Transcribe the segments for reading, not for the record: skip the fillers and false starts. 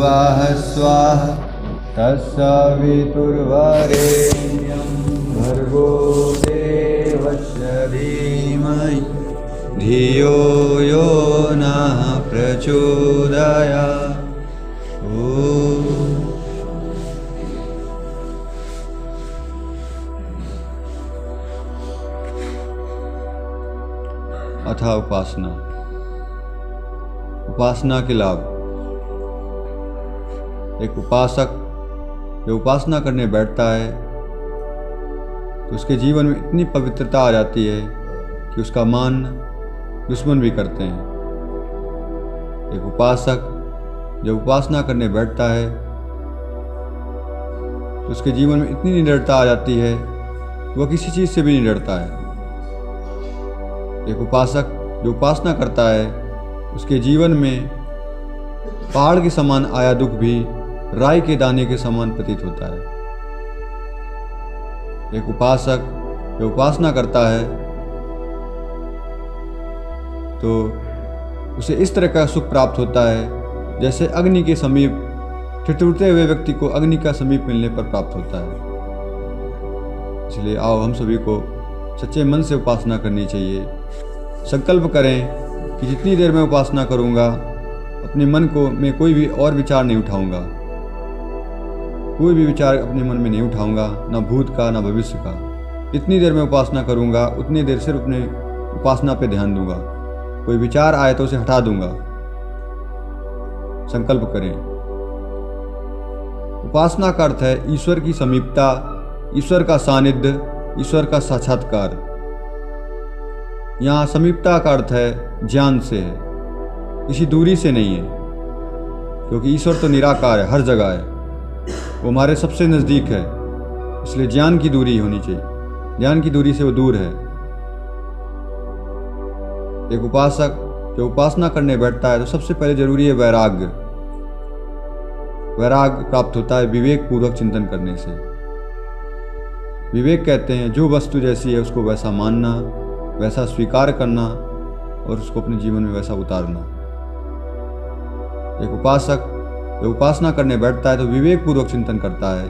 भुवः स्वः तत्सवितुर्वरेण्यं भर्गो देवस्य धीमहि धियो यो नः प्रचोदयात्। अथा उपासना। उपासना के लाभ। एक उपासक जो उपासना करने बैठता है तो उसके जीवन में इतनी पवित्रता आ जाती है कि उसका मान दुश्मन भी करते हैं। एक उपासक जब उपासना करने बैठता है तो उसके जीवन में इतनी निडरता आ जाती है कि वह किसी चीज़ से भी नहीं डरता है। एक उपासक जो उपासना करता है उसके जीवन में पहाड़ के समान आया दुख भी राई के दाने के समान प्रतीत होता है। एक उपासक जो उपासना करता है तो उसे इस तरह का सुख प्राप्त होता है जैसे अग्नि के समीप ठिठुरते हुए व्यक्ति को अग्नि का समीप मिलने पर प्राप्त होता है। इसलिए आओ हम सभी को सच्चे मन से उपासना करनी चाहिए। संकल्प करें कि जितनी देर मैं उपासना करूंगा अपने मन को मैं कोई भी और विचार नहीं उठाऊंगा, कोई भी विचार अपने मन में नहीं उठाऊंगा, ना भूत का ना भविष्य का। जितनी देर मैं उपासना करूंगा उतनी देर सिर्फ अपने उपासना पे ध्यान दूंगा। कोई विचार आए तो उसे हटा दूंगा। संकल्प करें। उपासना का अर्थ है ईश्वर की समीपता, ईश्वर का सानिध्य, ईश्वर का साक्षात्कार। यहाँ समीपता का अर्थ है ज्ञान से है, किसी दूरी से नहीं है, क्योंकि ईश्वर तो निराकार है, हर जगह है, वो हमारे सबसे नज़दीक है। इसलिए ज्ञान की दूरी होनी चाहिए, ज्ञान की दूरी से वो दूर है। एक उपासक जो उपासना करने बैठता है तो सबसे पहले जरूरी है वैराग्य। वैराग्य प्राप्त होता है विवेक पूर्वक चिंतन करने से। विवेक कहते हैं जो वस्तु जैसी है उसको वैसा मानना, वैसा स्वीकार करना और उसको अपने जीवन में वैसा उतारना। एक उपासक जो उपासना करने बैठता है तो विवेक पूर्वक चिंतन करता है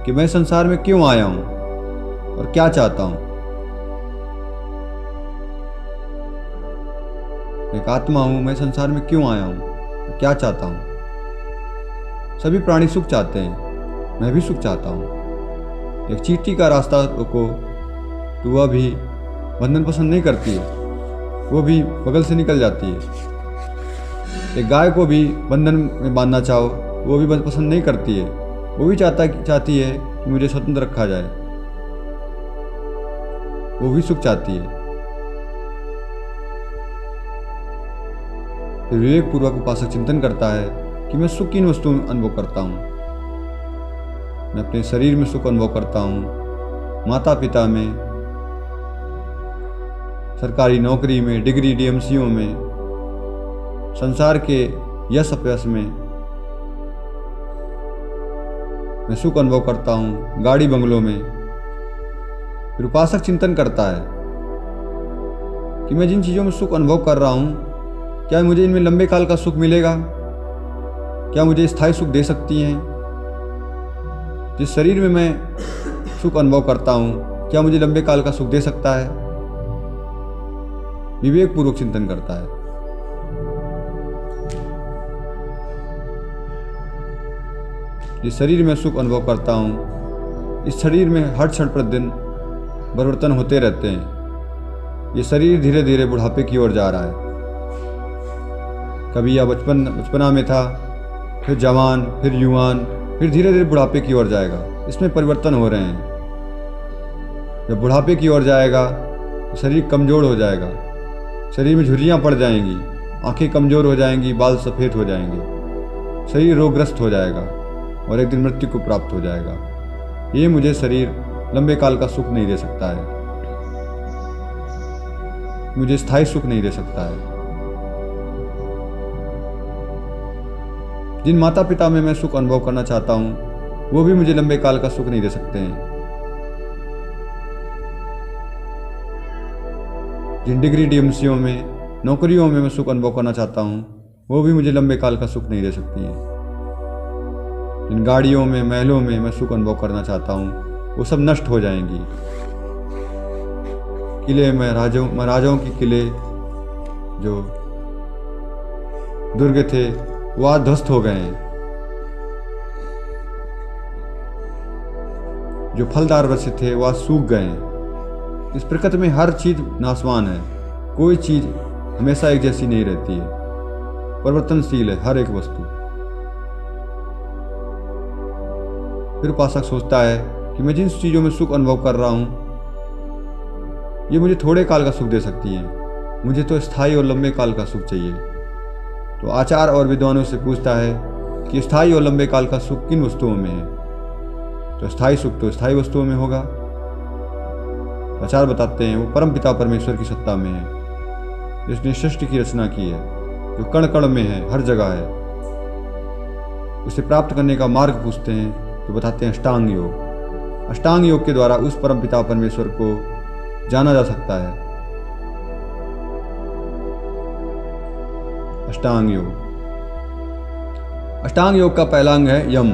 कि मैं संसार में क्यों आया हूं और क्या चाहता हूं। एक आत्मा हूं, मैं संसार में क्यों आया हूं और क्या चाहता हूं। सभी प्राणी सुख चाहते हैं, मैं भी सुख चाहता हूं। एक चींटी का रास्ता रोको तो वह भी बंधन पसंद नहीं करती है, वो भी बगल से निकल जाती है। एक गाय को भी बंधन में बांधना चाहो वो भी पसंद नहीं करती है, वो भी चाहती है कि मुझे स्वतंत्र रखा जाए, वो भी सुख चाहती है। फिर विवेक पूर्वक उपासक चिंतन करता है कि मैं सुख किन वस्तुओं में अनुभव करता हूँ। मैं अपने शरीर में सुख अनुभव करता हूँ, माता पिता में, सरकारी नौकरी में, डिग्री डीएमसीओ में, संसार के यश अपयश में मैं सुख अनुभव करता हूँ, गाड़ी बंगलों में। फिर उपासक चिंतन करता है कि मैं जिन चीज़ों में सुख अनुभव कर रहा हूँ क्या मुझे इनमें लंबे काल का सुख मिलेगा, क्या मुझे स्थायी सुख दे सकती हैं। जिस शरीर में मैं सुख अनुभव करता हूँ क्या मुझे लंबे काल का सुख दे सकता है। विवेक पूर्वक चिंतन करता है। जिस शरीर में सुख अनुभव करता हूँ इस शरीर में हर क्षण प्रतिदिन परिवर्तन होते रहते हैं। ये शरीर धीरे धीरे बुढ़ापे की ओर जा रहा है। कभी यह बचपना में था, फिर जवान, फिर युवान, फिर धीरे धीरे बुढ़ापे की ओर जाएगा। इसमें परिवर्तन हो रहे हैं। जब बुढ़ापे की ओर जाएगा तो शरीर कमज़ोर हो जाएगा, शरीर में झुर्रियाँ पड़ जाएंगी, आंखें कमज़ोर हो जाएंगी, बाल सफ़ेद हो जाएंगे, शरीर रोगग्रस्त हो जाएगा और एक दिन मृत्यु को प्राप्त हो जाएगा। ये मुझे शरीर लंबे काल का सुख नहीं दे सकता है, मुझे स्थायी सुख नहीं दे सकता है। जिन माता पिता में मैं सुख अनुभव करना चाहता हूँ वो भी मुझे लंबे काल का सुख नहीं दे सकते हैं। जिन डिग्री डीएमसीओ में, नौकरियों में मैं सुख अनुभव करना चाहता हूँ वो भी मुझे लंबे काल का सुख नहीं दे सकती हैं। जिन गाड़ियों में, महलों में मैं सुख अनुभव करना चाहता हूँ, वो सब नष्ट हो जाएंगी। किले में राजाओं के किले, जो दुर्ग थे, वो आज ध्वस्त हो गए हैं। जो फलदार वृक्ष थे वो आज सूख गए हैं। इस प्रकृति में हर चीज नाशवान है, कोई चीज हमेशा एक जैसी नहीं रहती है, परिवर्तनशील है हर एक वस्तु। फिर उपासक सोचता है कि मैं जिन चीजों में सुख अनुभव कर रहा हूं, ये मुझे थोड़े काल का सुख दे सकती हैं, मुझे तो स्थायी और लंबे काल का सुख चाहिए। तो आचार और विद्वानों से पूछता है कि स्थायी और लंबे काल का सुख किन वस्तुओं में है। तो स्थायी सुख तो स्थायी वस्तुओं में होगा। आचार्य बताते हैं वो परम पिता परमेश्वर की सत्ता में है, जिसने सृष्टि की रचना की है, जो कण कण में है, हर जगह है। उसे प्राप्त करने का मार्ग पूछते हैं तो बताते हैं अष्टांग योग। अष्टांग योग के द्वारा उस परम पिता परमेश्वर को जाना जा सकता है। अष्टांग योग। अष्टांग योग का पहला अंग है यम।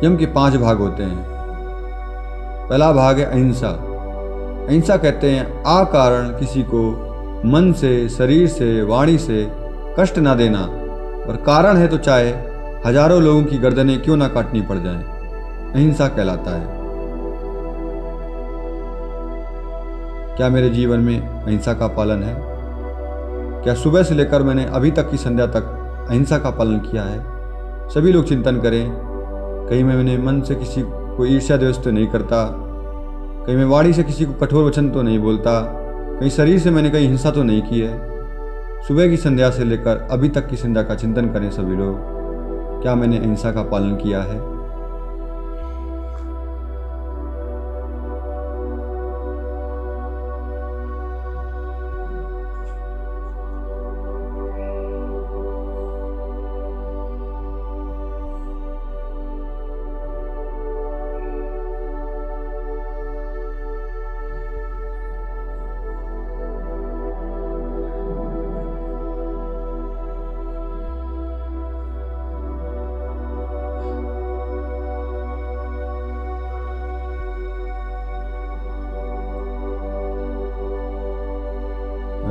यम के 5 भाग होते हैं। पहला भाग है अहिंसा। अहिंसा कहते हैं अकारण किसी को मन से, शरीर से, वाणी से कष्ट ना देना, और कारण है तो चाहे हजारों लोगों की गर्दनें क्यों ना काटनी पड़ जाएं, अहिंसा कहलाता है। क्या मेरे जीवन में अहिंसा का पालन है? क्या सुबह से लेकर मैंने अभी तक की संध्या तक अहिंसा का पालन किया है? सभी लोग चिंतन करें, कहीं मैंने मन से किसी को ईर्ष्या द्वेष तो नहीं करता, कहीं मैं वाणी से किसी को कठोर वचन तो नहीं बोलता, कहीं शरीर से मैंने कहीं हिंसा तो नहीं की है। सुबह की संध्या से लेकर अभी तक की संध्या का चिंतन करें सभी लोग, क्या मैंने अहिंसा का पालन किया है?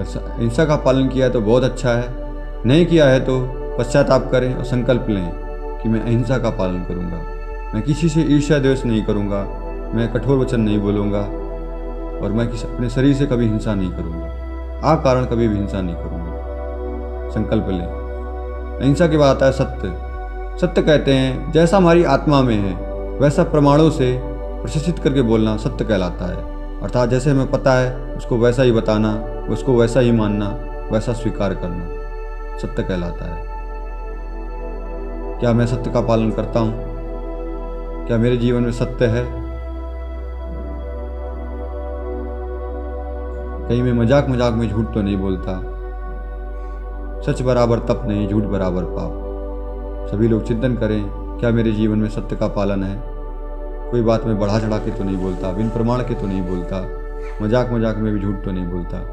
अहिंसा का पालन किया है तो बहुत अच्छा है, नहीं किया है तो पश्चाताप करें और संकल्प लें कि मैं अहिंसा का पालन करूंगा, मैं किसी से ईर्ष्या द्वेष नहीं करूंगा, मैं कठोर वचन नहीं बोलूंगा, और मैं अपने शरीर से कभी हिंसा नहीं करूंगा, कारण कभी भी हिंसा नहीं करूंगा। संकल्प लें। अहिंसा के बाद आता है सत्य। सत्य कहते हैं जैसा हमारी आत्मा में है वैसा प्रमाणों से प्रशिक्षित करके बोलना सत्य कहलाता है। अर्थात जैसे हमें पता है उसको वैसा ही बताना, उसको वैसा ही मानना, वैसा स्वीकार करना सत्य कहलाता है। क्या मैं सत्य का पालन करता हूं? क्या मेरे जीवन में सत्य है? कहीं मैं मजाक मजाक में झूठ तो नहीं बोलता। सच बराबर तप नहीं, झूठ बराबर पाप। सभी लोग चिंतन करें, क्या मेरे जीवन में सत्य का पालन है? कोई बात में बढ़ा चढ़ा के तो नहीं बोलता, बिन प्रमाण के तो नहीं बोलता, मजाक मजाक में भी झूठ तो नहीं बोलता।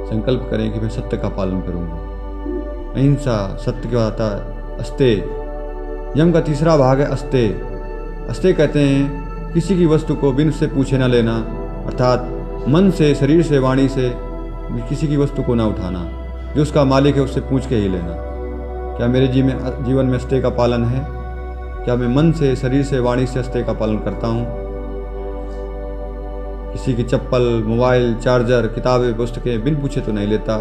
संकल्प करें कि मैं सत्य का पालन करूंगा। अहिंसा। सत्य के बाद आता है अस्तेय। यम का तीसरा भाग है अस्तेय। अस्तेय कहते हैं किसी की वस्तु को बिन से पूछे न लेना, अर्थात मन से, शरीर से, वाणी से किसी की वस्तु को ना उठाना, जो उसका मालिक है उससे पूछ के ही लेना। क्या मेरे जीवन में अस्तेय का पालन है? क्या मैं मन से, शरीर से, वाणी से अस्तेय का पालन करता हूँ? किसी की चप्पल, मोबाइल, चार्जर, किताबें, पुस्तकें बिन पूछे तो नहीं लेता।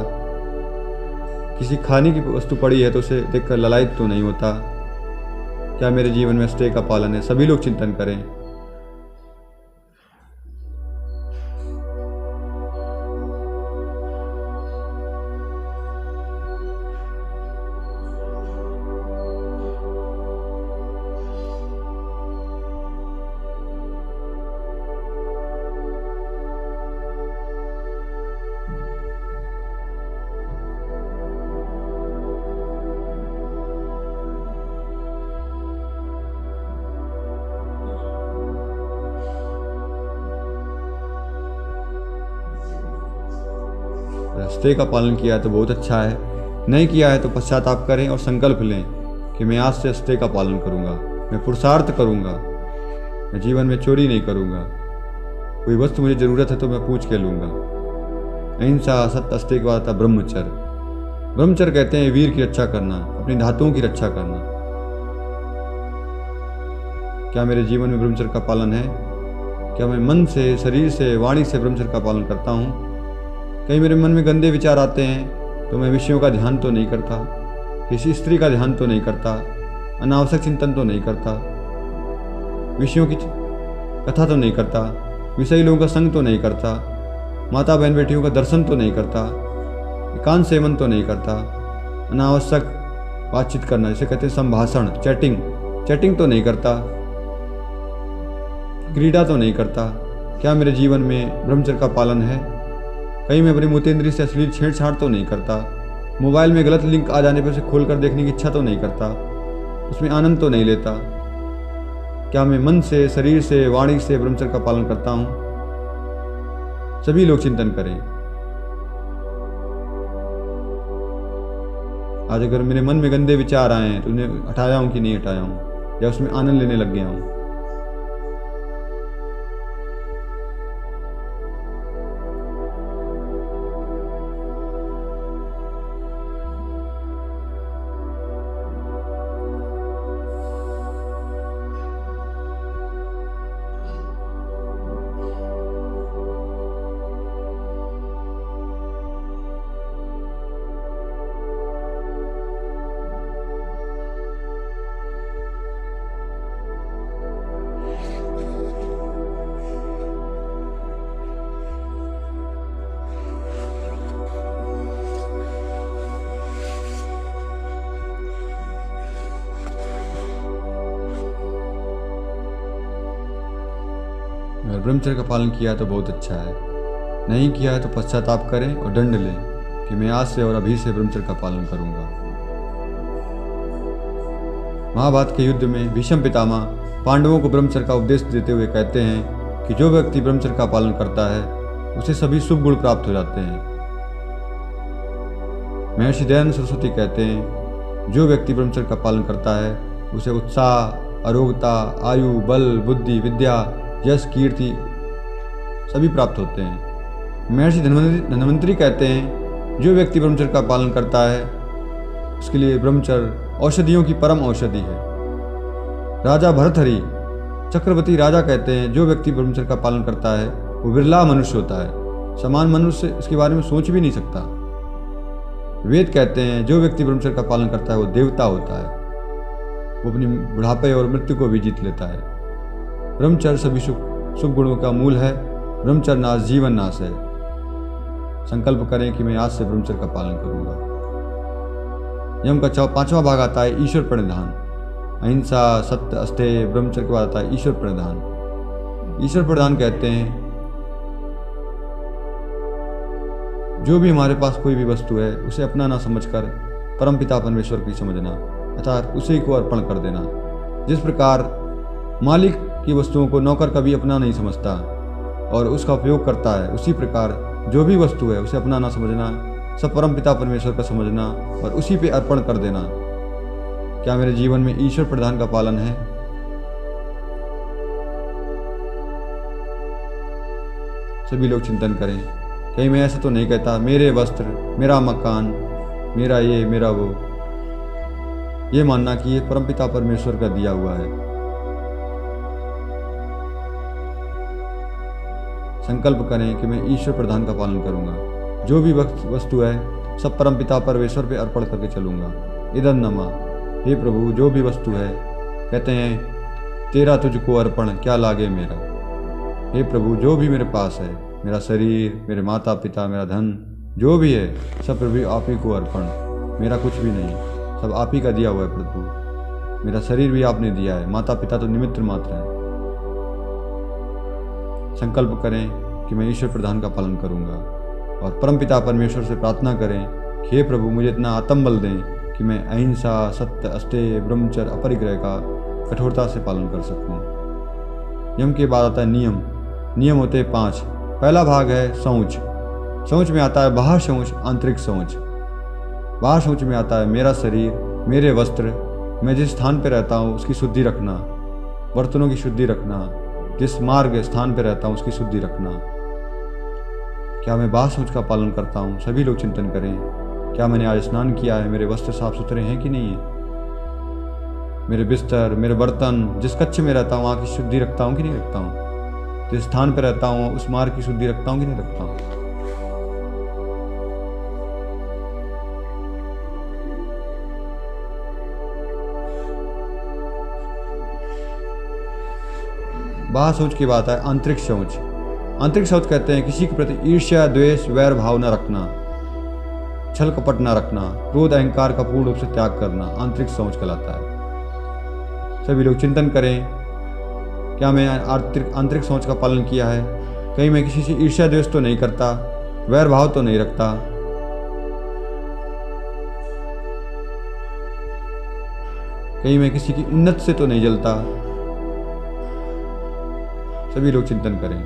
किसी खाने की वस्तु पड़ी है तो उसे देखकर ललायित तो नहीं होता। क्या मेरे जीवन में अस्तेय का पालन है? सभी लोग चिंतन करें। अस्तेय का पालन किया है तो बहुत अच्छा है, नहीं किया है तो पश्चाताप करें और संकल्प लें कि मैं आज से अस्तेय का पालन करूँगा, मैं पुरुषार्थ करूँगा, मैं जीवन में चोरी नहीं करूँगा, कोई वस्तु मुझे ज़रूरत है तो मैं पूछ के लूँगा। अहिंसा, सत्य, अस्तेय के बाद आता ब्रह्मचर्य। ब्रह्मचर्य कहते हैं वीर की रक्षा करना, अपनी धातुओं की रक्षा करना। क्या मेरे जीवन में ब्रह्मचर्य का पालन है? क्या मैं मन से, शरीर से, वाणी से ब्रह्मचर्य का पालन करता हूँ? कहीं मेरे मन में गंदे विचार आते हैं तो मैं विषयों का ध्यान तो नहीं करता, किसी स्त्री का ध्यान तो नहीं करता, अनावश्यक चिंतन तो नहीं करता, विषयों की कथा तो नहीं करता, विषयी लोगों का संग तो नहीं करता, माता बहन बेटियों का दर्शन तो नहीं करता, एकांत सेवन तो नहीं करता, अनावश्यक बातचीत करना जिसे कहते हैं संभाषण, चैटिंग तो नहीं करता, क्रीड़ा तो नहीं करता। क्या मेरे जीवन में ब्रह्मचर्य का पालन है? कहीं मैं अपनी मूतेंद्री से अश्लील छेड़छाड़ तो नहीं करता, मोबाइल में गलत लिंक आ जाने पर उसे खोलकर देखने की इच्छा तो नहीं करता, उसमें आनंद तो नहीं लेता। क्या मैं मन से, शरीर से, वाणी से ब्रह्मचर्य का पालन करता हूँ? सभी लोग चिंतन करें। आज अगर मेरे मन में गंदे विचार आए हैं तो उन्हें हटाया हूँ कि नहीं हटाया हूँ, या उसमें आनंद लेने लग गया हूँ? अगर ब्रह्मचर्य का पालन किया तो बहुत अच्छा है, नहीं किया है तो पश्चाताप करें और दंड लें कि मैं आज से और अभी से ब्रह्मचर्य का पालन करूंगा। महाभारत के युद्ध में भीष्म पितामह पांडवों को ब्रह्मचर्य का उपदेश देते हुए कहते हैं कि जो व्यक्ति ब्रह्मचर्य का पालन करता है उसे सभी शुभ गुण प्राप्त हो जाते हैं। महर्षि दयानंद सरस्वती कहते हैं जो व्यक्ति ब्रह्मचर्य का पालन करता है उसे उत्साह, अरोगता, आयु, बल, बुद्धि, विद्या, यश, कीर्ति सभी प्राप्त होते हैं। महर्षि धन्वंतरी कहते हैं जो व्यक्ति ब्रह्मचर्य का पालन करता है उसके लिए ब्रह्मचर्य औषधियों की परम औषधि है। राजा भर्तहरि चक्रवर्ती राजा कहते हैं जो व्यक्ति ब्रह्मचर्य का पालन करता है वो बिरला मनुष्य होता है, समान मनुष्य इसके बारे में सोच भी नहीं सकता। वेद कहते हैं जो व्यक्ति ब्रह्मचर्य का पालन करता है वो देवता होता है, वो अपनी बुढ़ापे और मृत्यु को भी जीत लेता है। ब्रह्मचर्य सभी शुभ गुणों का मूल है। ब्रह्मचर्य नाश जीवन नाश है। संकल्प करें कि मैं आज से ब्रह्मचर्य का पालन करूंगा। यम का पांचवा भाग आता है ईश्वर प्रणिधान। अहिंसा, सत्य, अस्तेय, ब्रह्मचर्य के बाद आता है ईश्वर प्रणिधान। ईश्वर प्रदान कहते हैं जो भी हमारे पास कोई भी वस्तु है उसे अपना ना समझकर परमपिता परमेश्वर की समझना अर्थात उसी को अर्पण कर देना। जिस प्रकार मालिक की वस्तुओं को नौकर कभी अपना नहीं समझता और उसका उपयोग करता है, उसी प्रकार जो भी वस्तु है उसे अपना ना समझना, सब परमपिता परमेश्वर का समझना और उसी पे अर्पण कर देना। क्या मेरे जीवन में ईश्वर प्रदान का पालन है? सभी लोग चिंतन करें। कहीं मैं ऐसा तो नहीं कहता मेरे वस्त्र, मेरा मकान, मेरा ये, मेरा वो, ये मानना कि ये परमपिता परमेश्वर का दिया हुआ है। संकल्प करें कि मैं ईश्वर प्रदान का पालन करूंगा। जो भी वस्तु है सब परमपिता परमेश्वर पे अर्पण करके चलूंगा। इदं नमः। हे प्रभु जो भी वस्तु है कहते हैं तेरा तुझको अर्पण क्या लागे मेरा। हे प्रभु जो भी मेरे पास है, मेरा शरीर, मेरे माता पिता, मेरा धन, जो भी है सब प्रभु आप ही को अर्पण। मेरा कुछ भी नहीं, सब आप ही का दिया हुआ है प्रभु। मेरा शरीर भी आपने दिया है, माता पिता तो निमित्त मात्र हैं। संकल्प करें कि मैं ईश्वर प्रदान का पालन करूंगा और परमपिता परमेश्वर से प्रार्थना करें कि हे प्रभु मुझे इतना आत्मबल दें कि मैं अहिंसा, सत्य, अस्तेय, ब्रह्मचर्य, अपरिग्रह का कठोरता से पालन कर सकूं। यम के बाद आता है नियम। नियम होते हैं 5। पहला भाग है शौच। सोच में आता है बाह्य सोच, आंतरिक सोच। बाह्य सोच में आता है मेरा शरीर, मेरे वस्त्र, मैं जिस स्थान पर रहता हूँ उसकी शुद्धि रखना, बर्तनों की शुद्धि रखना, जिस मार्ग स्थान पर रहता हूँ उसकी शुद्धि रखना। क्या मैं बाह्य सोच का पालन करता हूँ? सभी लोग चिंतन करें। क्या मैंने आज स्नान किया है? मेरे वस्त्र साफ सुथरे हैं कि नहीं है? मेरे बिस्तर, मेरे बर्तन, जिस कक्ष में रहता हूँ वहाँ की शुद्धि रखता हूँ कि नहीं रखता हूँ? जिस स्थान पर रहता हूँ उस मार्ग की शुद्धि रखता हूँ कि नहीं रखता हूँ? बाह्य सोच की बात है आंतरिक सोच। आंतरिक सोच कहते हैं किसी के प्रति ईर्ष्या, द्वेष, वैर भाव न रखना, छल कपट न रखना, क्रोध अहंकार का पूर्ण रूप से त्याग करना आंतरिक सोच कहलाता है। सभी लोग चिंतन करें, क्या मैं आंतरिक सोच का पालन किया है? कहीं मैं किसी से ईर्ष्या द्वेष तो नहीं करता, वैर भाव तो नहीं रखता, कहीं मैं किसी की उन्नति से तो नहीं जलता? सभी लोग चिंतन करें।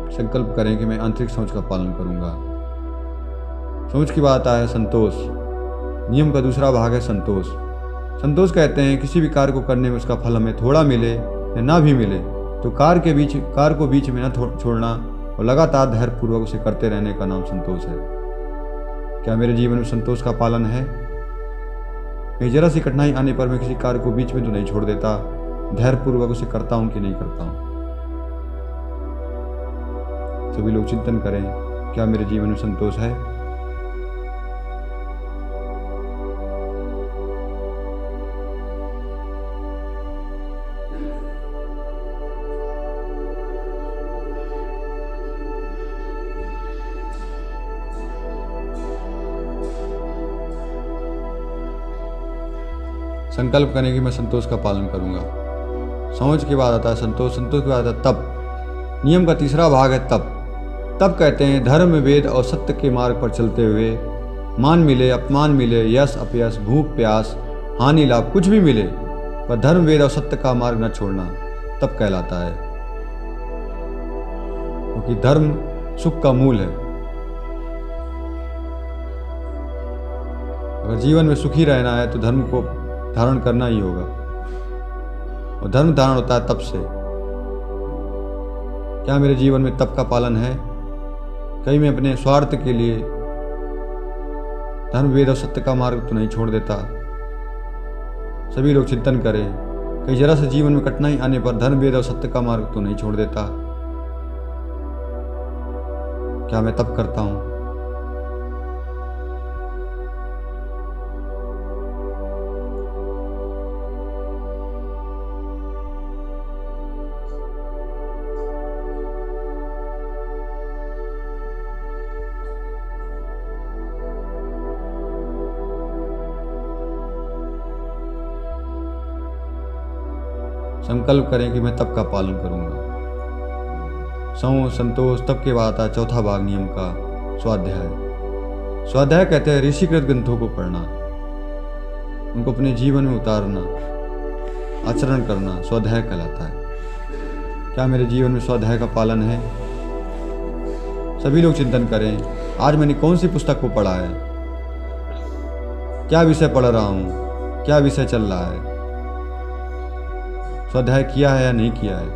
संकल्प करें कि मैं आंतरिक सोच का पालन करूंगा। सोच की बात आए संतोष। नियम का दूसरा भाग है संतोष। संतोष कहते हैं किसी भी कार्य को करने में उसका फल हमें थोड़ा मिले या ना भी मिले तो कार्य को बीच में न छोड़ना और लगातार धैर्यपूर्वक उसे करते रहने का नाम संतोष है। क्या मेरे जीवन में संतोष का पालन है? कहीं जरा सी कठिनाई आने पर मैं किसी कार्य को बीच में तो नहीं छोड़ देता, धैर्यपूर्वक उसे करता हूं कि नहीं करता हूं? सभी लोग चिंतन करें, क्या मेरे जीवन में संतोष है? संकल्प करें कि मैं संतोष का पालन करूंगा। समझ के बाद आता है संतोष, संतोष के बाद आता है तप। नियम का तीसरा भाग है तप। तप कहते हैं धर्म, वेद और सत्य के मार्ग पर चलते हुए मान मिले, अपमान मिले, यश अपयश, भूख प्यास, हानि लाभ कुछ भी मिले पर धर्म, वेद और सत्य का मार्ग न छोड़ना तप कहलाता है। क्योंकि धर्म सुख का मूल है। अगर जीवन में सुखी रहना है तो धर्म को धारण करना ही होगा और धर्म धारण होता है तप से। क्या मेरे जीवन में तप का पालन है? कहीं मैं अपने स्वार्थ के लिए धर्म, वेद और सत्य का मार्ग तो नहीं छोड़ देता? सभी लोग चिंतन करें, कहीं जरा से जीवन में कठिनाई आने पर धर्म, वेद और सत्य का मार्ग तो नहीं छोड़ देता? क्या मैं तप करता हूं? संकल्प करें कि मैं तप का पालन करूंगा। संतोष तप के बाद आता है चौथा भाग नियम का, स्वाध्याय। स्वाध्याय कहते हैं ऋषिकृत ग्रंथों को पढ़ना, उनको अपने जीवन में उतारना, आचरण करना स्वाध्याय कहलाता है। क्या मेरे जीवन में स्वाध्याय का पालन है? सभी लोग चिंतन करें, आज मैंने कौन सी पुस्तक को पढ़ा है, क्या विषय पढ़ रहा हूं, क्या विषय चल रहा है, स्वाध्याय किया है या नहीं किया है?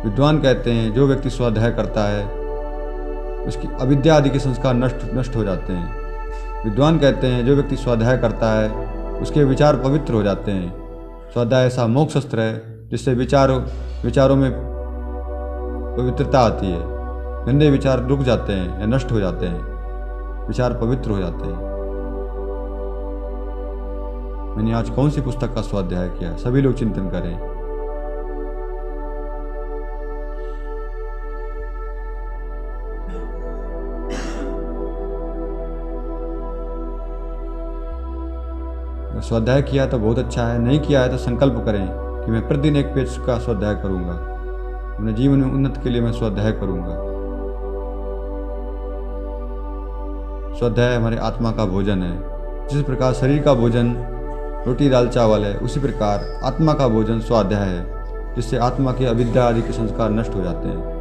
विद्वान कहते हैं जो व्यक्ति स्वाध्याय करता है उसकी अविद्या आदि के संस्कार नष्ट हो जाते हैं। विद्वान कहते हैं जो व्यक्ति स्वाध्याय करता है उसके विचार पवित्र हो जाते हैं। स्वाध्याय ऐसा मोक्ष शस्त्र है जिससे विचारों में पवित्रता आती है। गंदे विचार रुक जाते हैं या नष्ट हो जाते हैं, विचार पवित्र हो जाते हैं। मैंने आज कौन सी पुस्तक का स्वाध्याय किया? सभी लोग चिंतन करें। स्वाध्याय किया तो बहुत अच्छा है, नहीं किया है तो संकल्प करें कि मैं प्रतिदिन एक पेज का स्वाध्याय करूँगा, अपने जीवन में उन्नति के लिए मैं स्वाध्याय करूँगा। स्वाध्याय हमारे आत्मा का भोजन है। जिस प्रकार शरीर का भोजन रोटी दाल चावल है, उसी प्रकार आत्मा का भोजन स्वाध्याय है, जिससे आत्मा के अविद्या आदि के संस्कार नष्ट हो जाते हैं।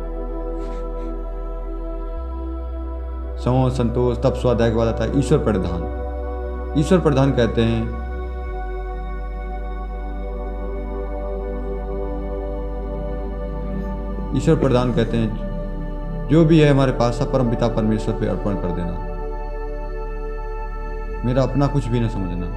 सम संतोष तप स्वाध्याय के बाद आता है ईश्वर परिधान। ईश्वर परिधान कहते हैं जो भी है हमारे पास सब परम पिता परमेश्वर पे अर्पण कर देना, मेरा अपना कुछ भी न समझना।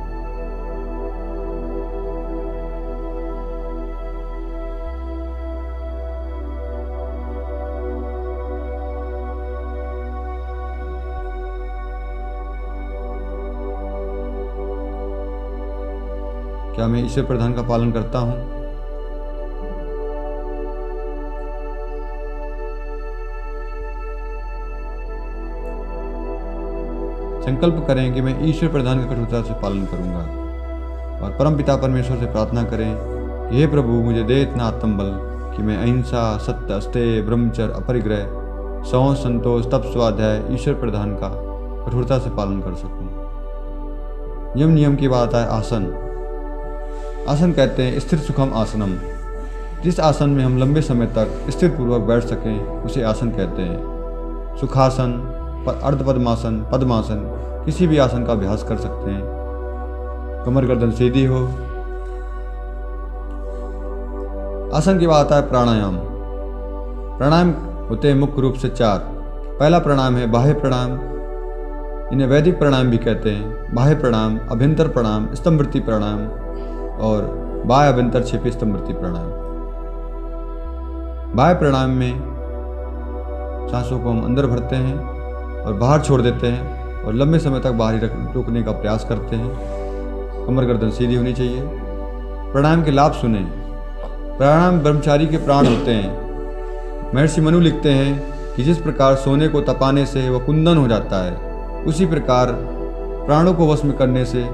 क्या मैं ईश्वर प्रधान का पालन करता हूं? संकल्प करें कि मैं ईश्वर प्रधान का कठोरता से पालन करूंगा और परम पिता परमेश्वर से प्रार्थना करें कि हे प्रभु, मुझे दे इतना आत्मबल कि मैं अहिंसा, सत्य, अस्तेय, ब्रह्मचर्य, अपरिग्रह, संयम, संतोष, तप, स्वाध्याय, ईश्वर प्रधान का कठोरता से पालन कर सकूं। नियम की बात है आसन। आसन कहते हैं स्थिर सुखम आसनम। जिस आसन में हम लंबे समय तक स्थिर पूर्वक बैठ सकें उसे आसन कहते हैं। सुखासन, अर्धपद्मासन, पद्मासन, किसी भी आसन का अभ्यास कर सकते हैं। कमर गर्दन सीधी हो। आसन की बात है प्राणायाम। प्राणायाम होते हैं मुख्य रूप से 4। पहला प्राणायाम है बाह्य प्राणायाम, इन्हें वैदिक प्राणायाम भी कहते हैं। बाह्य प्राणायाम, अभ्यंतर प्राणायाम, स्तंभवृत्ति प्राणायाम और बाह्य अभ्यंतर छिपी स्तंभवृत्ति प्राणायाम। बाह्य प्राणायाम में सांसों को हम अंदर भरते हैं और बाहर छोड़ देते हैं और लंबे समय तक बाहर ही रोकने का प्रयास करते हैं। कमर गर्दन सीधी होनी चाहिए। प्राणायाम के लाभ सुने। प्राणायाम ब्रह्मचारी के प्राण होते हैं। महर्षि मनु लिखते हैं कि जिस प्रकार सोने को तपाने से वह कुंदन हो जाता है, उसी प्रकार प्राणों को वश में करने से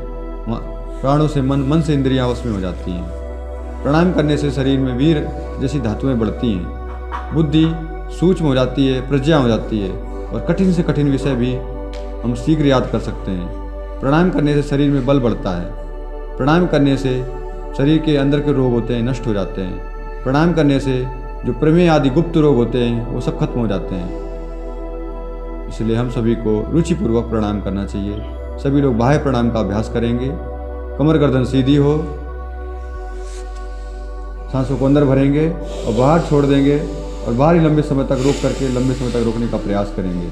प्राणों से मन से इंद्रियां वश में हो जाती हैं। प्राणायाम करने से शरीर में वीर जैसी धातुएं बढ़ती हैं, बुद्धि सूक्ष्म हो जाती है, प्रज्ञा हो जाती है और कठिन से कठिन विषय भी हम शीघ्र याद कर सकते हैं। प्राणायाम करने से शरीर में बल बढ़ता है। प्राणायाम करने से शरीर के अंदर के रोग होते हैं नष्ट हो जाते हैं। प्राणायाम करने से जो प्रमेह आदि गुप्त रोग होते हैं वो सब खत्म हो जाते हैं। इसलिए हम सभी को रुचिपूर्वक प्राणायाम करना चाहिए। सभी लोग बाह्य प्राणायाम का अभ्यास करेंगे। कमर गर्दन सीधी हो। सांसों को अंदर भरेंगे और बाहर छोड़ देंगे और बाहर ही लंबे समय तक रोक करके लंबे समय तक रोकने का प्रयास करेंगे।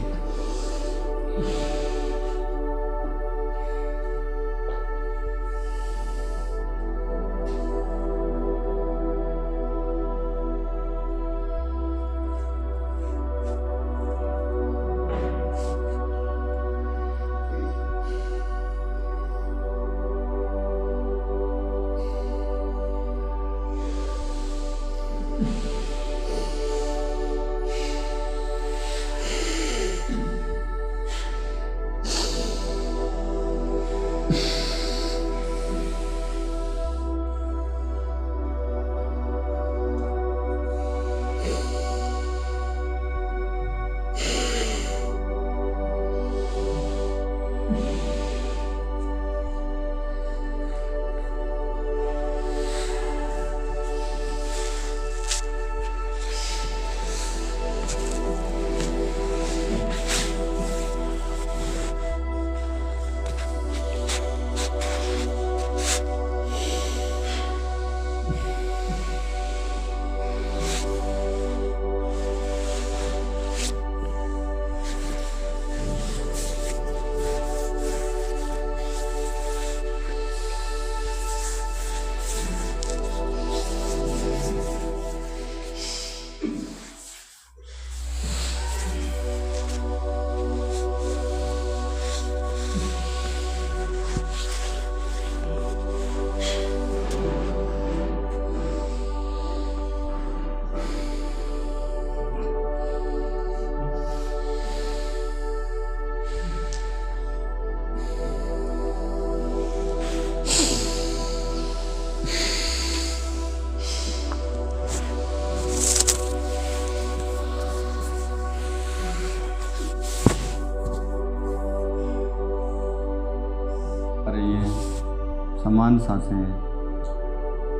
समान सांसें।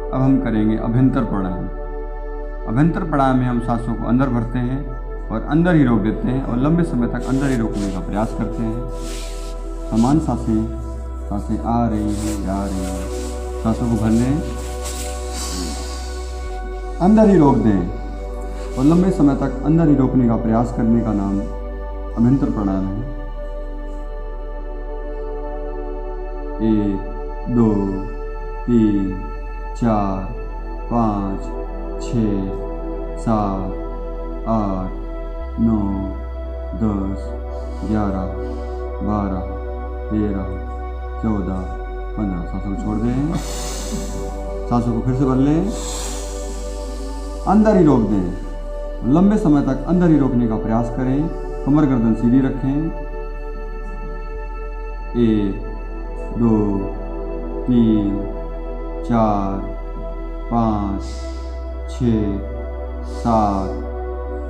अब हम करेंगे अभ्यंतर प्राणायाम। अभ्यंतर प्राणायाम में हम सांसों को अंदर भरते हैं और अंदर ही रोक देते हैं और लंबे समय तक अंदर ही रोकने का प्रयास करते हैं। समान सांसें आ रही हैं, जा रही हैं। सांसों को भर लें, अंदर ही रोक दें और लंबे समय तक अंदर ही रोकने का प्रयास करने का नाम अभ्यंतर प्राणायाम है। 1 2 3 4 5 6 7 8 9 10 11 12 13 14 15। सांसों को छोड़ दें, सांसों को फिर से भर लें, अंदर ही रोक दें, लंबे समय तक अंदर ही रोकने का प्रयास करें। कमर गर्दन सीधी रखें। 1 2 3 4 5 6 7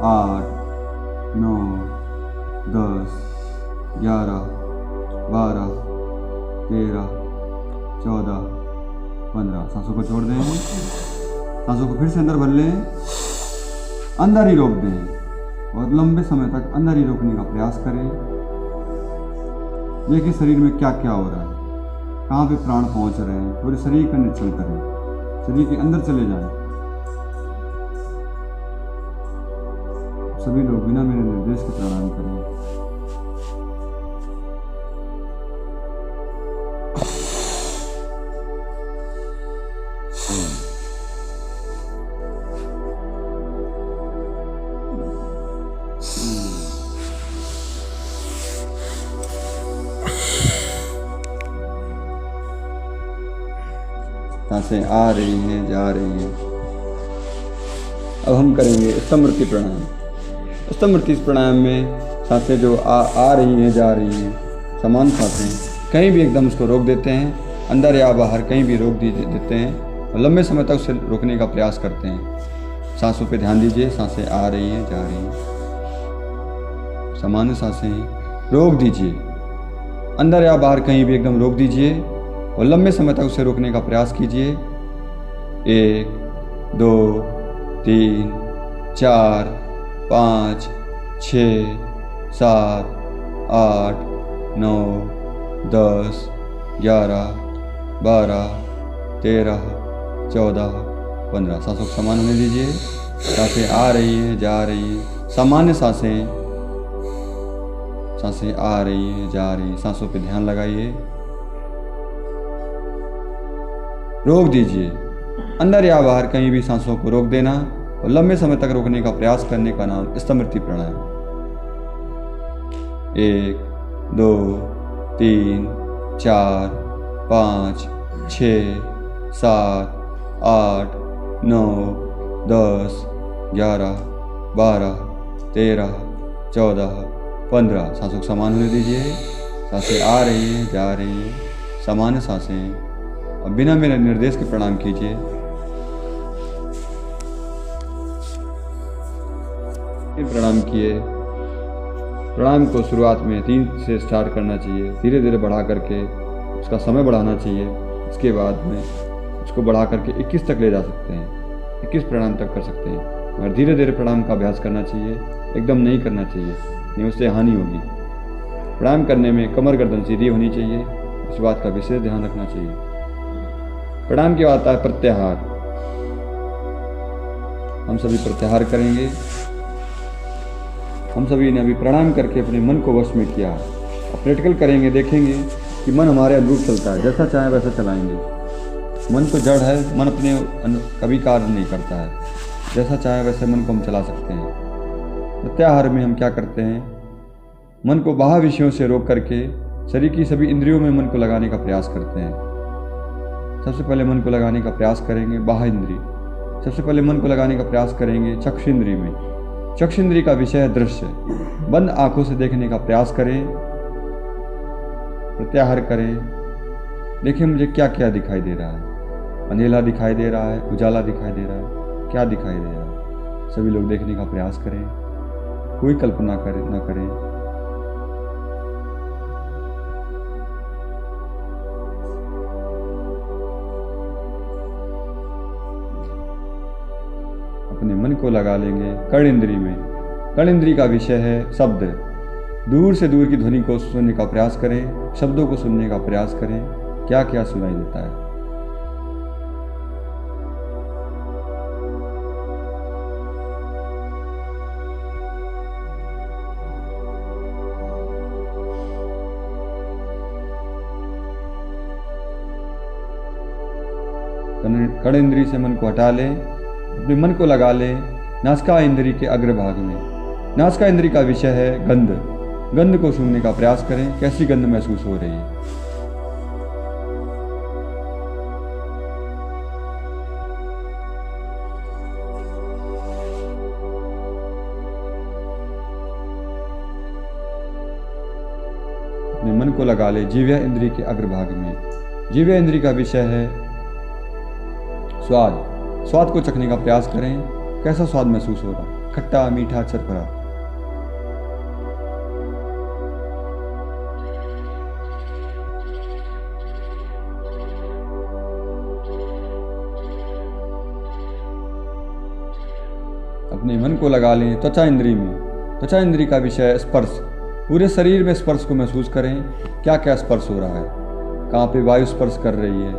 8 9 10 11 12 13 14 15। सांसों को छोड़ दें, सांसों को फिर से अंदर भर लें, अंदर ही रोक दें और लंबे समय तक अंदर ही रोकने का प्रयास करें। देखिए शरीर में क्या क्या हो रहा है, कहाँ पे प्राण पहुँच रहे हैं। पूरे शरीर का निरीक्षण करें, शरीर के अंदर चले जाएं। सभी लोग बिना मेरे निर्देश के प्राणायाम करें। सांसें आ रही हैं, जा रही हैं। अब हम करेंगे स्तमृति प्राणायाम। स्तमृति प्राणायाम में सांसें जो आ रही हैं, जा रही हैं, समान सांसें कहीं भी एकदम उसको रोक देते हैं, अंदर या बाहर कहीं भी रोक देते हैं और लंबे समय तक उसे रोकने का प्रयास करते हैं। सांसों पे ध्यान दीजिए, सांसें आ रही हैं, जा रही हैं, सामान्य सांसें रोक दीजिए, अंदर या बाहर कहीं भी एकदम रोक दीजिए और लंबे समय तक उसे रोकने का प्रयास कीजिए। 1 2 3 4 5 6 7 8 9 10 11 12 13 14 15। सांसों को समान होने दीजिए। सांसें आ रही हैं, जा रही हैं, सामान्य सांसें आ रही हैं, जा रही हैं। सांसों पे ध्यान लगाइए, रोक दीजिए, अंदर या बाहर कहीं भी सांसों को रोक देना और लंबे समय तक रोकने का प्रयास करने का नाम स्तमृति प्राणायाम। 1 2 3 4 5 6 7 8 9 10 11 12 13 14 15। सांसों को समान होने दीजिए। सांसें आ रही हैं, जा रही हैं, सामान्य सांसें। अब बिना मेरे निर्देश के प्रणाम कीजिए। प्रणाम किए। प्रणाम को शुरुआत में 3 से स्टार्ट करना चाहिए, धीरे धीरे बढ़ा करके उसका समय बढ़ाना चाहिए। इसके बाद में उसको बढ़ा करके 21 तक ले जा सकते हैं, 21 प्रणाम तक कर सकते हैं। मगर धीरे धीरे प्रणाम का अभ्यास करना चाहिए, एकदम नहीं करना चाहिए, नहीं उससे हानि होगी। प्रणाम करने में कमर गर्दन सीधी होनी चाहिए, इस बात का विशेष ध्यान रखना चाहिए। प्रणाम के बाद आता है प्रत्याहार। हम सभी प्रत्याहार करेंगे। हम सभी ने अभी प्रणाम करके अपने मन को वश में किया। अब प्रैक्टिकल करेंगे, देखेंगे कि मन हमारे अनुरूप चलता है, जैसा चाहे वैसा चलाएंगे। मन तो जड़ है, मन अपने कभी कार्य नहीं करता है, जैसा चाहे वैसे मन को हम चला सकते हैं। प्रत्याहार में हम क्या करते हैं, मन को बाह्य विषयों से रोक करके शरीर की सभी इंद्रियों में मन को लगाने का प्रयास करते हैं। सबसे पहले मन को लगाने का प्रयास करेंगे बाह्य इंद्री। सबसे पहले मन को लगाने का प्रयास करेंगे चक्षुंद्री में। चक्षुंद्री का विषय है दृश्य। बंद आंखों से देखने का प्रयास करें, प्रत्याहार करें। देखिए मुझे क्या क्या दिखाई दे रहा है, अंधेला दिखाई दे रहा है, उजाला दिखाई दे रहा है, क्या दिखाई दे रहा है। सभी लोग देखने का प्रयास करें, कोई कल्पना न करें। को लगा लेंगे कर्ण इंद्री में। कर्ण इंद्री का विषय है शब्द। दूर से दूर की ध्वनि को सुनने का प्रयास करें, शब्दों को सुनने का प्रयास करें, क्या क्या सुनाई देता है। कर्ण इंद्री से मन को हटा लें, अपने मन को लगा लें नासिका इंद्री के अग्रभाग में। नासिका इंद्री का विषय है गंध। गंध को सूंघने का प्रयास करें, कैसी गंध महसूस हो रही है। अपने मन को लगा ले जीव्या इंद्री के अग्रभाग में। जीव्या इंद्री का विषय है स्वाद। स्वाद को चखने का प्रयास करें, कैसा स्वाद महसूस हो रहा, खट्टा, मीठा, चरपरा। अपने मन को लगा लें त्वचा इंद्री में। त्वचा इंद्री का विषय है स्पर्श। पूरे शरीर में स्पर्श को महसूस करें, क्या क्या स्पर्श हो रहा है, कहाँ पे वायु स्पर्श कर रही है,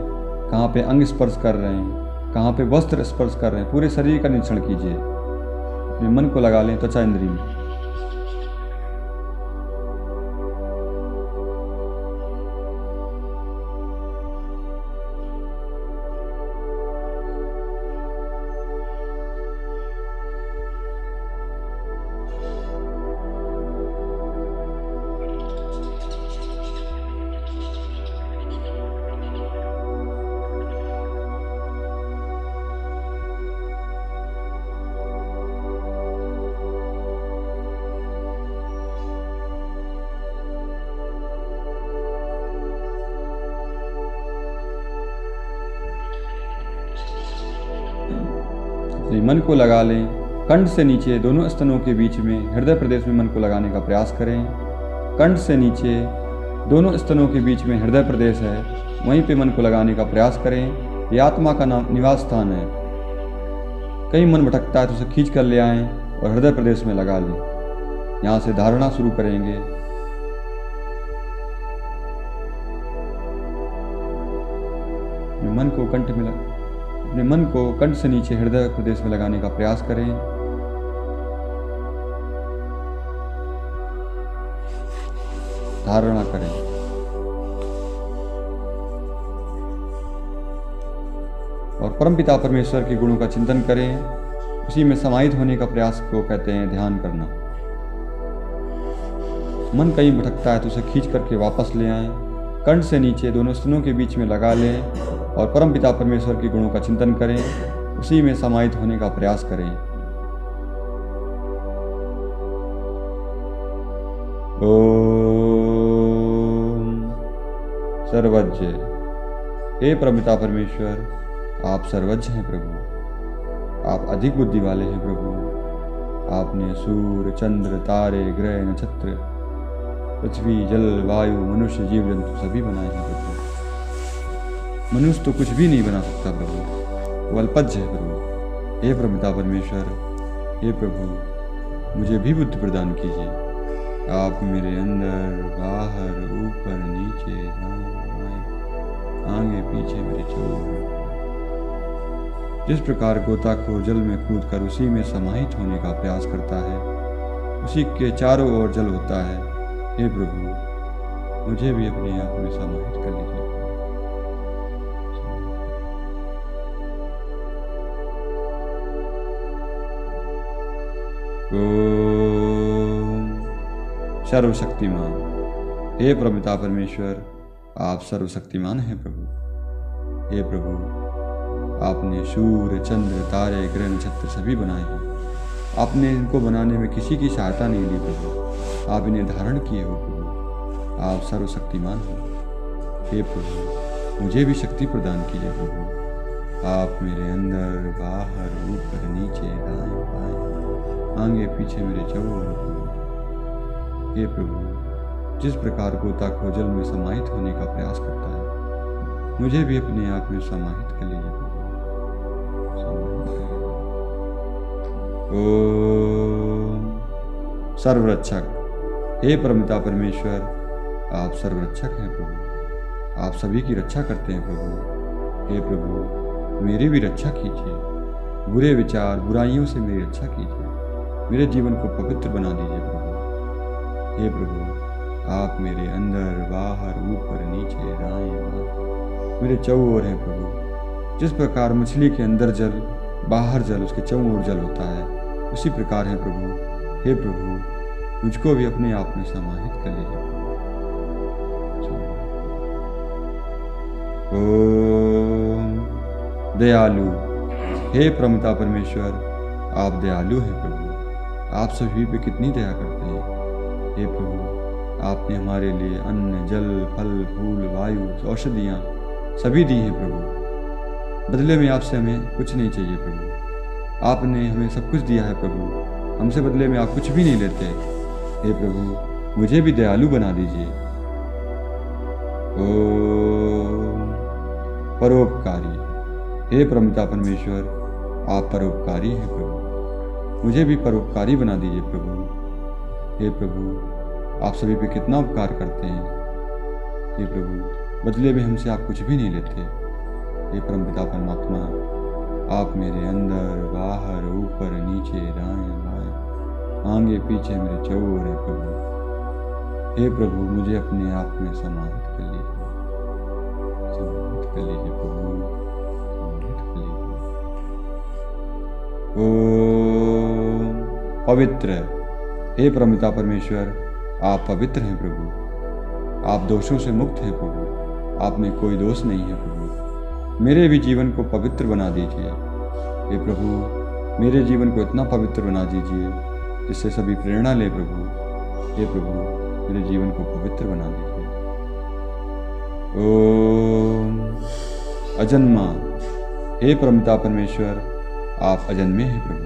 कहाँ पे अंग स्पर्श कर रहे हैं, कहाँ पे वस्त्र स्पर्श कर रहे हैं। पूरे शरीर का निरीक्षण कीजिए, अपने मन को लगा लें त्वचा इंद्री में। मन को लगा लें कंठ से नीचे दोनों स्तनों के बीच में हृदय प्रदेश में मन को लगाने का प्रयास करें। कंठ से नीचे दोनों स्तनों के बीच में हृदय प्रदेश है, वहीं पे मन को लगाने का प्रयास करें। यह आत्मा का निवास स्थान है। कहीं मन भटकता है तो उसे खींच कर ले आएं और हृदय प्रदेश में लगा लें। यहाँ से धारणा शुरू करेंगे। मन को कंठ में अपने मन को कंठ से नीचे हृदय प्रदेश में लगाने का प्रयास करें। धारणा करें। और परमपिता परमेश्वर के गुणों का चिंतन करें। उसी में समाहित होने का प्रयास को कहते हैं ध्यान करना। मन कहीं भटकता है तो उसे खींच करके वापस ले आएं। कंठ से नीचे दोनों स्तनों के बीच में लगा लें और परमपिता परमेश्वर के गुणों का चिंतन करें। उसी में समाहित होने का प्रयास करें। ओम सर्वज्ञ। हे परमपिता परमेश्वर, आप सर्वज्ञ हैं प्रभु। आप अधिक बुद्धि वाले हैं प्रभु। आपने सूर्य, चंद्र, तारे, ग्रह, नक्षत्र, पृथ्वी, जल, वायु, मनुष्य, जीव जंतु सभी बनाए हैं प्रभु। मनुष्य तो कुछ भी नहीं बना सकता प्रभु, वो अल्पज्ञ है प्रभु। हे परमपिता परमेश्वर, हे प्रभु, मुझे भी बुद्धि प्रदान कीजिए। आप मेरे अंदर, बाहर, ऊपर, नीचे, आगे पीछे मेरे चारों। जिस प्रकार गोताखोर जल में कूदकर उसी में समाहित होने का प्रयास करता है, उसी के चारों ओर जल होता है। हे प्रभु, मुझे भी अपने आप में समाहित कर लीजिए। ओम सर्वशक्तिमान। हे परमपिता परमेश्वर, आप सर्वशक्तिमान हैं प्रभु। हे प्रभु, आपने सूर्य, चंद्र, तारे, ग्रह, नक्षत्र सभी बनाए हैं। आपने इनको बनाने में किसी की सहायता नहीं ली प्रभु, आप इन्हें धारण किए हो प्रभु। आप सर्वशक्तिमान हो। हे प्रभु, मुझे भी शक्ति प्रदान कीजिए प्रभु। आप मेरे अंदर, बाहर, ऊपर, नीचे, दाएं बाएं, आगे पीछे मेरे चारों ओर। हे प्रभु, जिस प्रकार गोताखोर जल में समाहित होने का प्रयास करता है, मुझे भी अपने आप में समाहित कर लीजिए प्रभु। ओम सर्वरक्षक, हे परमपिता परमेश्वर, आप सर्वरक्षक हैं प्रभु, आप सभी की रक्षा करते हैं प्रभु। हे प्रभु, मेरी भी रक्षा कीजिए, बुरे विचार बुराइयों से मेरी रक्षा कीजिए, मेरे जीवन को पवित्र बना दीजिए प्रभु। हे प्रभु, आप मेरे अंदर बाहर ऊपर नीचे दाएं बाएं मेरे चौओर हैं प्रभु। जिस प्रकार मछली के अंदर जल बाहर जल उसके चौओर जल होता है, उसी प्रकार है प्रभु। हे प्रभु, मुझको भी अपने आप में समाहित कर लीजिए प्रभु। ओम दयालु, हे परमपिता परमेश्वर, आप दयालु हैं प्रभु, आप सभी पे कितनी दया करते हैं। हे प्रभु, आपने हमारे लिए अन्न जल फल फूल वायु औषधियाँ सभी दी हैं प्रभु। बदले में आपसे हमें कुछ नहीं चाहिए प्रभु, आपने हमें सब कुछ दिया है प्रभु, हमसे बदले में आप कुछ भी नहीं लेते। हे प्रभु, मुझे भी दयालु बना दीजिए। ओम परोपकारी, हे परमपिता परमेश्वर, आप परोपकारी हैं प्रभु, मुझे भी परोपकारी बना दीजिए प्रभु। हे प्रभु, आप सभी पे कितना उपकार करते हैं। हे प्रभु, बदले में हमसे आप कुछ भी नहीं लेते। हे परमपिता परमात्मा, आप मेरे अंदर बाहर ऊपर नीचे दाएं बाएं आगे पीछे मेरे चौओर हैं प्रभु। हे प्रभु, मुझे अपने आप में समाहित कर लीजिए, समाहित कर लीजिए प्रभु, समाहित कर लीजिए। ओम पवित्र, हे परमपिता परमेश्वर, आप पवित्र हैं प्रभु, आप दोषों से मुक्त हैं प्रभु, आप में कोई दोष नहीं है प्रभु। मेरे भी जीवन को पवित्र बना दीजिए। हे प्रभु, मेरे जीवन को इतना पवित्र बना दीजिए जिससे सभी प्रेरणा ले प्रभु। हे प्रभु, मेरे जीवन को पवित्र बना दीजिए। ओम अजन्मा, हे परमपिता परमेश्वर, आप अजन्मे हैं प्रभु,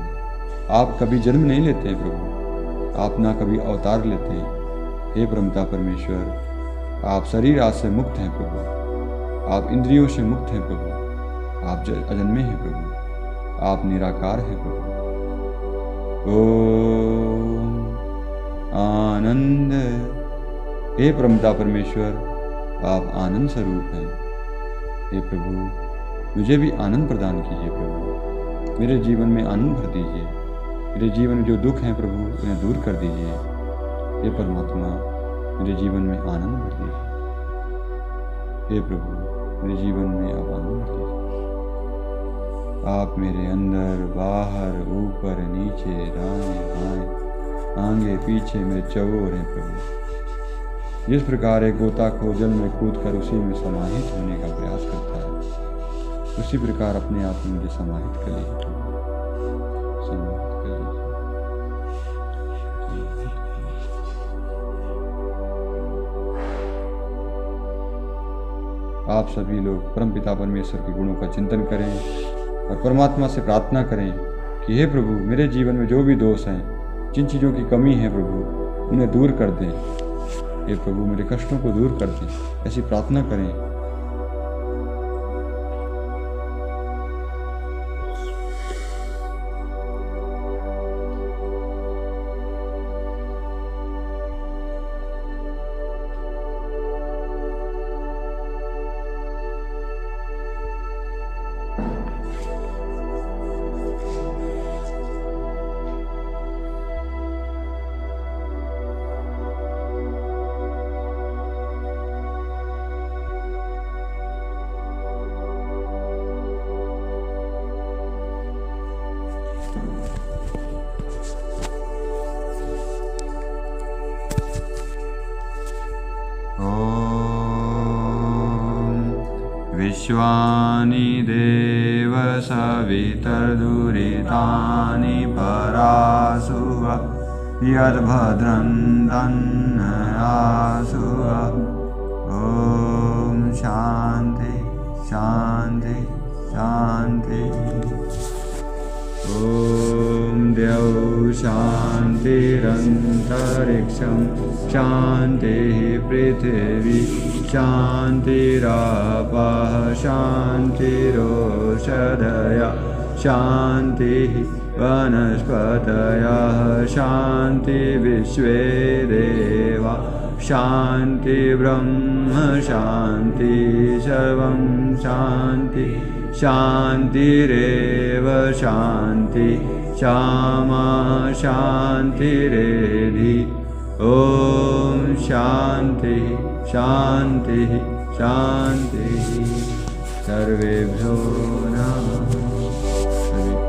आप कभी जन्म नहीं लेते हैं प्रभु, आप ना कभी अवतार लेते हैं। हे परमपिता परमेश्वर, आप शरीर आदि से मुक्त हैं प्रभु, आप इंद्रियों से मुक्त हैं प्रभु, आप अजन्मे हैं प्रभु, आप निराकार हैं प्रभु। ओम आनंद, हे परमपिता परमेश्वर, आप आनंद स्वरूप हैं। हे प्रभु, मुझे भी आनंद प्रदान कीजिए प्रभु, मेरे जीवन में आनंद भर दीजिए, मेरे जीवन में जो दुख हैं प्रभु उन्हें दूर कर दीजिए। हे परमात्मा, मेरे जीवन में आनंद भर दीजिए। हे प्रभु, मेरे जीवन में आप आनंद भर दीजिए। आप मेरे अंदर बाहर ऊपर नीचे दाएं बाएं आगे पीछे मेरे चौओर हैं प्रभु। जिस प्रकार एक गोताखोर जल में कूदकर उसी में समाहित होने का प्रयास करता है, उसी प्रकार अपने आप में मुझे समाहित कर लीजिए प्रभु, समाहित कर लीजिए। आप सभी लोग परमपिता परमेश्वर के गुणों का चिंतन करें और परमात्मा से प्रार्थना करें कि हे प्रभु, मेरे जीवन में जो भी दोष हैं, जिन चीज़ों की कमी है प्रभु, उन्हें दूर कर दें। हे प्रभु, मेरे कष्टों को दूर कर दें, ऐसी प्रार्थना करें। विश्वानि देव सवितर्दुरितानि परासुव यद्भद्रं तन्नयासुव। ॐ शान्ति शान्ति शान्ति। ॐ द्यौ शान्तिरन्तरिक्षं शान्तिः पृथिवी शान्तिरापः शान्तिरोषधयः शान्तिः वनस्पतयः शान्ति विश्वे देवा शान्ति ब्रह्म शान्ति सर्वं शान्ति शान्तिरेव शान्ति क्षमा शान्तिरेधि ॐ शान्ति शान्ति शान्ति सर्वेभ्यो नमः।